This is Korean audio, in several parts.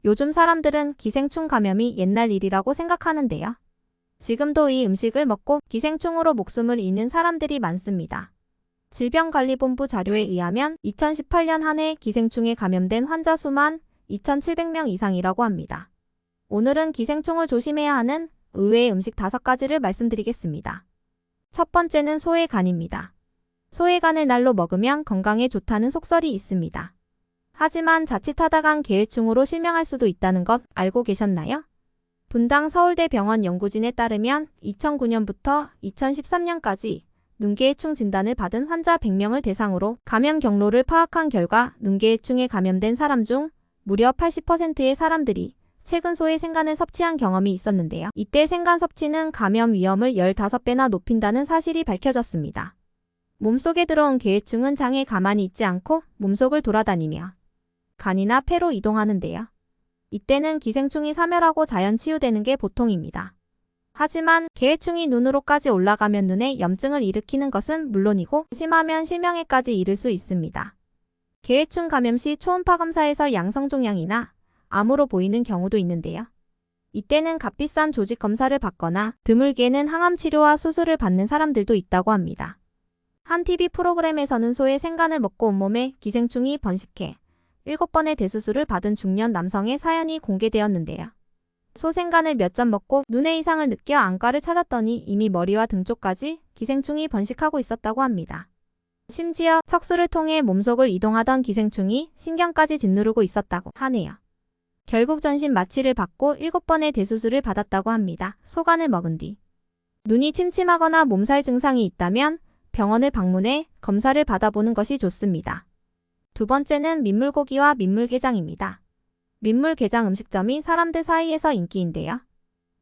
요즘 사람들은 기생충 감염이 옛날 일이라고 생각하는데요. 지금도 이 음식을 먹고 기생충으로 목숨을 잃는 사람들이 많습니다. 질병관리본부 자료에 의하면 2018년 한 해 기생충에 감염된 환자 수만 2,700명 이상이라고 합니다. 오늘은 기생충을 조심해야 하는 의외의 음식 5가지를 말씀드리겠습니다. 첫 번째는 소외간입니다. 소외간을 날로 먹으면 건강에 좋다는 속설이 있습니다. 하지만 자칫하다간 계획충으로 실명할 수도 있다는 것 알고 계셨나요? 분당 서울대병원 연구진에 따르면 2009년부터 2013년까지 눈계해충 진단을 받은 환자 100명을 대상으로 감염 경로를 파악한 결과 눈계해충에 감염된 사람 중 무려 80%의 사람들이 최근 소외 생간을 섭취한 경험이 있었는데요. 이때 생간 섭취는 감염 위험을 15배나 높인다는 사실이 밝혀졌습니다. 몸속에 들어온 계해충은 장에 가만히 있지 않고 몸속을 돌아다니며 간이나 폐로 이동하는데요. 이때는 기생충이 사멸하고 자연 치유되는 게 보통입니다. 하지만 계해충이 눈으로까지 올라가면 눈에 염증을 일으키는 것은 물론이고 심하면 실명에까지 이를 수 있습니다. 계해충 감염 시 초음파 검사에서 양성 종양이나 암으로 보이는 경우도 있는데요. 이때는 값비싼 조직 검사를 받거나 드물게는 항암 치료와 수술을 받는 사람들도 있다고 합니다. 한 TV 프로그램에서는 소의 생간을 먹고 온몸에 기생충이 번식해 7번의 대수술을 받은 중년 남성의 사연이 공개되었는데요. 소생간을 몇 점 먹고 눈의 이상을 느껴 안과를 찾았더니 이미 머리와 등 쪽까지 기생충이 번식하고 있었다고 합니다. 심지어 척수를 통해 몸속을 이동하던 기생충이 신경까지 짓누르고 있었다고 하네요. 결국 전신 마취를 받고 7번의 대수술을 받았다고 합니다. 소간을 먹은 뒤 눈이 침침하거나 몸살 증상이 있다면 병원을 방문해 검사를 받아보는 것이 좋습니다. 두 번째는 민물고기와 민물게장입니다. 민물게장 음식점이 사람들 사이에서 인기인데요.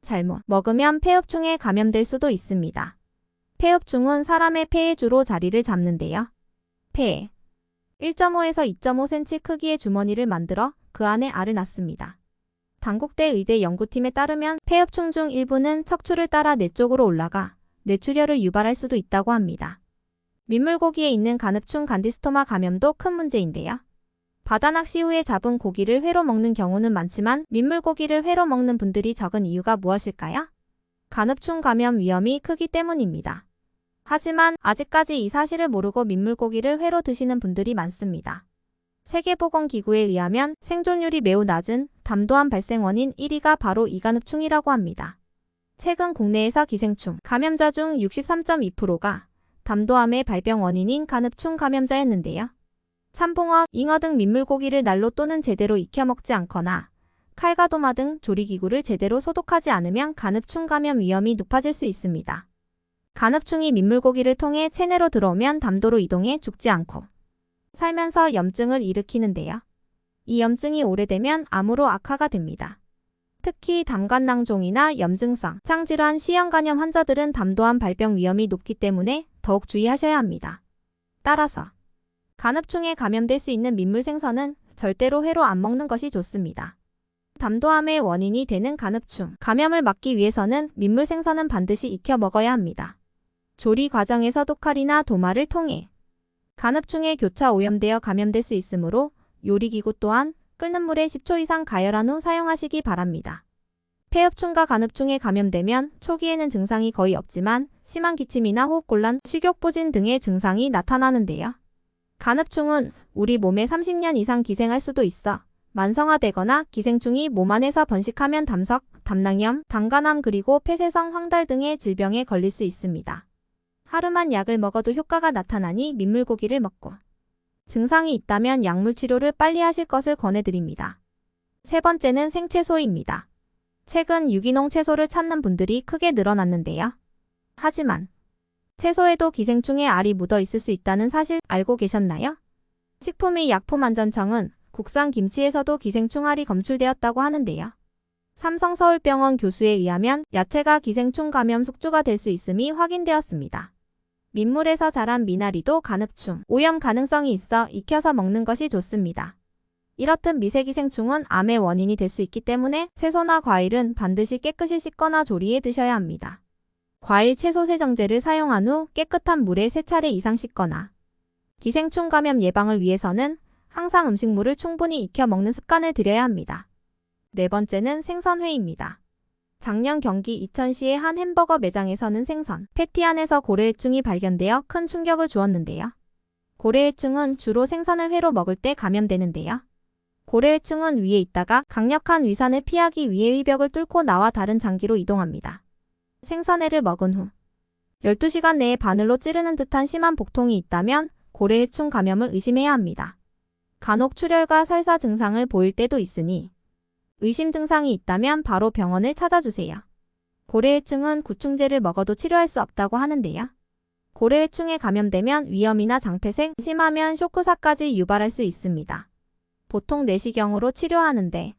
잘못 먹으면 폐흡충에 감염될 수도 있습니다. 폐흡충은 사람의 폐에 주로 자리를 잡는데요. 폐에 1.5에서 2.5cm 크기의 주머니를 만들어 그 안에 알을 낳습니다. 단국대 의대 연구팀에 따르면 폐흡충 중 일부는 척추를 따라 뇌 쪽으로 올라가 뇌출혈을 유발할 수도 있다고 합니다. 민물고기에 있는 간흡충 간디스토마 감염도 큰 문제인데요. 바다 낚시 후에 잡은 고기를 회로 먹는 경우는 많지만 민물고기를 회로 먹는 분들이 적은 이유가 무엇일까요? 간흡충 감염 위험이 크기 때문입니다. 하지만 아직까지 이 사실을 모르고 민물고기를 회로 드시는 분들이 많습니다. 세계보건기구에 의하면 생존율이 매우 낮은 담도암 발생 원인 1위가 바로 이간흡충이라고 합니다. 최근 국내에서 기생충 감염자 중 63.2%가 담도암의 발병 원인인 간흡충 감염자였는데요. 참붕어, 잉어 등 민물고기를 날로 또는 제대로 익혀 먹지 않거나 칼과 도마 등 조리기구를 제대로 소독하지 않으면 간흡충 감염 위험이 높아질 수 있습니다. 간흡충이 민물고기를 통해 체내로 들어오면 담도로 이동해 죽지 않고 살면서 염증을 일으키는데요. 이 염증이 오래되면 암으로 악화가 됩니다. 특히 담관낭종이나 염증성, 창질환, 시형간염 환자들은 담도암 발병 위험이 높기 때문에 더욱 주의하셔야 합니다. 따라서 간흡충에 감염될 수 있는 민물 생선은 절대로 회로 안 먹는 것이 좋습니다. 담도암의 원인이 되는 간흡충 감염을 막기 위해서는 민물 생선은 반드시 익혀 먹어야 합니다. 조리 과정에서도 칼이나 도마를 통해 간흡충에 교차 오염되어 감염될 수 있으므로 요리기구 또한 끓는 물에 10초 이상 가열한 후 사용하시기 바랍니다. 폐흡충과 간흡충에 감염되면 초기에는 증상이 거의 없지만 심한 기침이나 호흡곤란, 식욕부진 등의 증상이 나타나는데요. 간흡충은 우리 몸에 30년 이상 기생할 수도 있어 만성화되거나 기생충이 몸 안에서 번식하면 담석, 담낭염, 담간암 그리고 폐쇄성 황달 등의 질병에 걸릴 수 있습니다. 하루만 약을 먹어도 효과가 나타나니 민물고기를 먹고 증상이 있다면 약물 치료를 빨리 하실 것을 권해드립니다. 세 번째는 생채소입니다. 최근 유기농 채소를 찾는 분들이 크게 늘어났는데요. 하지만 채소에도 기생충의 알이 묻어 있을 수 있다는 사실 알고 계셨나요? 식품의약품안전청은 국산 김치에서도 기생충 알이 검출되었다고 하는데요. 삼성서울병원 교수에 의하면 야채가 기생충 감염 숙주가 될 수 있음이 확인되었습니다. 민물에서 자란 미나리도 간흡충, 오염 가능성이 있어 익혀서 먹는 것이 좋습니다. 이렇듯 미세기생충은 암의 원인이 될 수 있기 때문에 채소나 과일은 반드시 깨끗이 씻거나 조리해 드셔야 합니다. 과일 채소 세정제를 사용한 후 깨끗한 물에 3차례 이상 씻거나 기생충 감염 예방을 위해서는 항상 음식물을 충분히 익혀 먹는 습관을 들여야 합니다. 네 번째는 생선회입니다. 작년 경기 이천시의 한 햄버거 매장에서는 생선, 패티 안에서 고래해충이 발견되어 큰 충격을 주었는데요. 고래해충은 주로 생선을 회로 먹을 때 감염되는데요. 고래해충은 위에 있다가 강력한 위산을 피하기 위해 위벽을 뚫고 나와 다른 장기로 이동합니다. 생선회를 먹은 후 12시간 내에 바늘로 찌르는 듯한 심한 복통이 있다면 고래해충 감염을 의심해야 합니다. 간혹 출혈과 설사 증상을 보일 때도 있으니 의심 증상이 있다면 바로 병원을 찾아주세요. 고래해충은 구충제를 먹어도 치료할 수 없다고 하는데요. 고래해충에 감염되면 위염이나 장폐색, 심하면 쇼크사까지 유발할 수 있습니다. 보통 내시경으로 치료하는데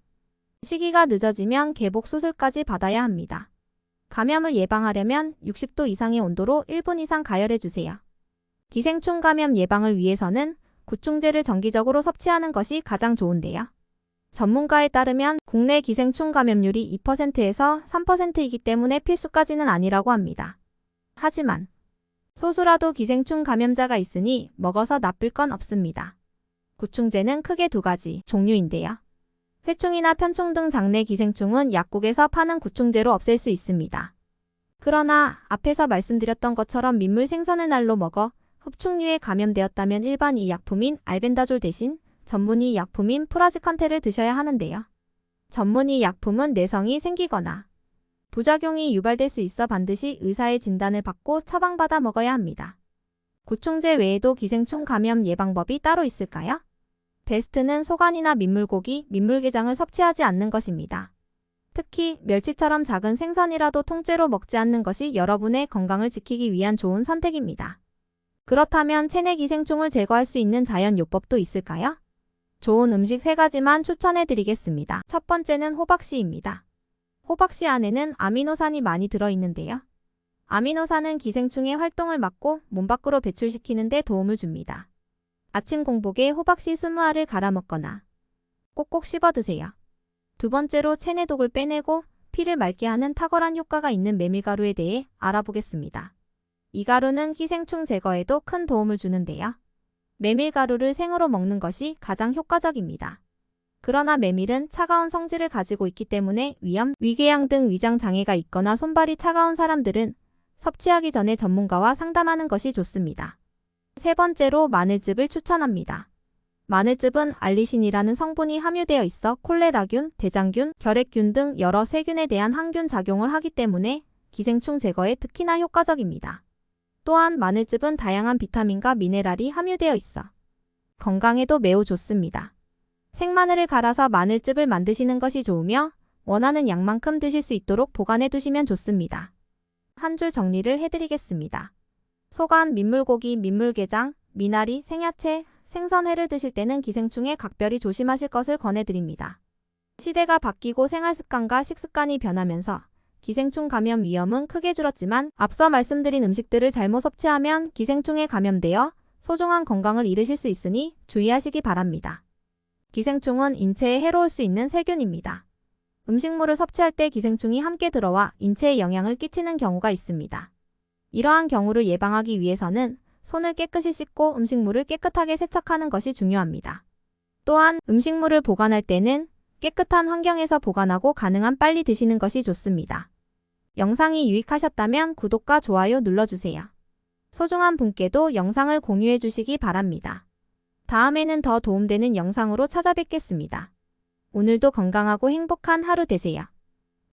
시기가 늦어지면 개복 수술까지 받아야 합니다. 감염을 예방하려면 60도 이상의 온도로 1분 이상 가열해주세요. 기생충 감염 예방을 위해서는 구충제를 정기적으로 섭취하는 것이 가장 좋은데요. 전문가에 따르면 국내 기생충 감염률이 2%에서 3%이기 때문에 필수까지는 아니라고 합니다. 하지만 소수라도 기생충 감염자가 있으니 먹어서 나쁠 건 없습니다. 구충제는 크게 두 가지 종류인데요. 회충이나 편충 등 장내 기생충은 약국에서 파는 구충제로 없앨 수 있습니다. 그러나 앞에서 말씀드렸던 것처럼 민물 생선을 날로 먹어 흡충류에 감염되었다면 일반 이 약품인 알벤다졸 대신 전문의 약품인 프라지칸테를 드셔야 하는데요. 전문의 약품은 내성이 생기거나 부작용이 유발될 수 있어 반드시 의사의 진단을 받고 처방받아 먹어야 합니다. 구충제 외에도 기생충 감염 예방법이 따로 있을까요? 베스트는 소간이나 민물고기, 민물게장을 섭취하지 않는 것입니다. 특히 멸치처럼 작은 생선이라도 통째로 먹지 않는 것이 여러분의 건강을 지키기 위한 좋은 선택입니다. 그렇다면 체내 기생충을 제거할 수 있는 자연 요법도 있을까요? 좋은 음식 3가지만 추천해 드리겠습니다. 첫 번째는 호박씨입니다. 호박씨 안에는 아미노산이 많이 들어있는데요. 아미노산은 기생충의 활동을 막고 몸 밖으로 배출시키는 데 도움을 줍니다. 아침 공복에 호박씨 20알을 갈아 먹거나 꼭꼭 씹어 드세요. 두 번째로 체내 독을 빼내고 피를 맑게 하는 탁월한 효과가 있는 메밀가루에 대해 알아보겠습니다. 이 가루는 기생충 제거에도 큰 도움을 주는데요. 메밀가루를 생으로 먹는 것이 가장 효과적입니다. 그러나 메밀은 차가운 성질을 가지고 있기 때문에 위염, 위궤양 등 위장 장애가 있거나 손발이 차가운 사람들은 섭취하기 전에 전문가와 상담하는 것이 좋습니다. 세 번째로 마늘즙을 추천합니다. 마늘즙은 알리신이라는 성분이 함유되어 있어 콜레라균, 대장균, 결핵균 등 여러 세균에 대한 항균 작용을 하기 때문에 기생충 제거에 특히나 효과적입니다. 또한 마늘즙은 다양한 비타민과 미네랄이 함유되어 있어 건강에도 매우 좋습니다. 생마늘을 갈아서 마늘즙을 만드시는 것이 좋으며 원하는 양만큼 드실 수 있도록 보관해 두시면 좋습니다. 한 줄 정리를 해드리겠습니다. 소간, 민물고기, 민물게장, 미나리, 생야채, 생선회를 드실 때는 기생충에 각별히 조심하실 것을 권해드립니다. 시대가 바뀌고 생활습관과 식습관이 변하면서 기생충 감염 위험은 크게 줄었지만 앞서 말씀드린 음식들을 잘못 섭취하면 기생충에 감염되어 소중한 건강을 잃으실 수 있으니 주의하시기 바랍니다. 기생충은 인체에 해로울 수 있는 세균입니다. 음식물을 섭취할 때 기생충이 함께 들어와 인체에 영향을 끼치는 경우가 있습니다. 이러한 경우를 예방하기 위해서는 손을 깨끗이 씻고 음식물을 깨끗하게 세척하는 것이 중요합니다. 또한 음식물을 보관할 때는 깨끗한 환경에서 보관하고 가능한 빨리 드시는 것이 좋습니다. 영상이 유익하셨다면 구독과 좋아요 눌러주세요. 소중한 분께도 영상을 공유해 주시기 바랍니다. 다음에는 더 도움되는 영상으로 찾아뵙겠습니다. 오늘도 건강하고 행복한 하루 되세요.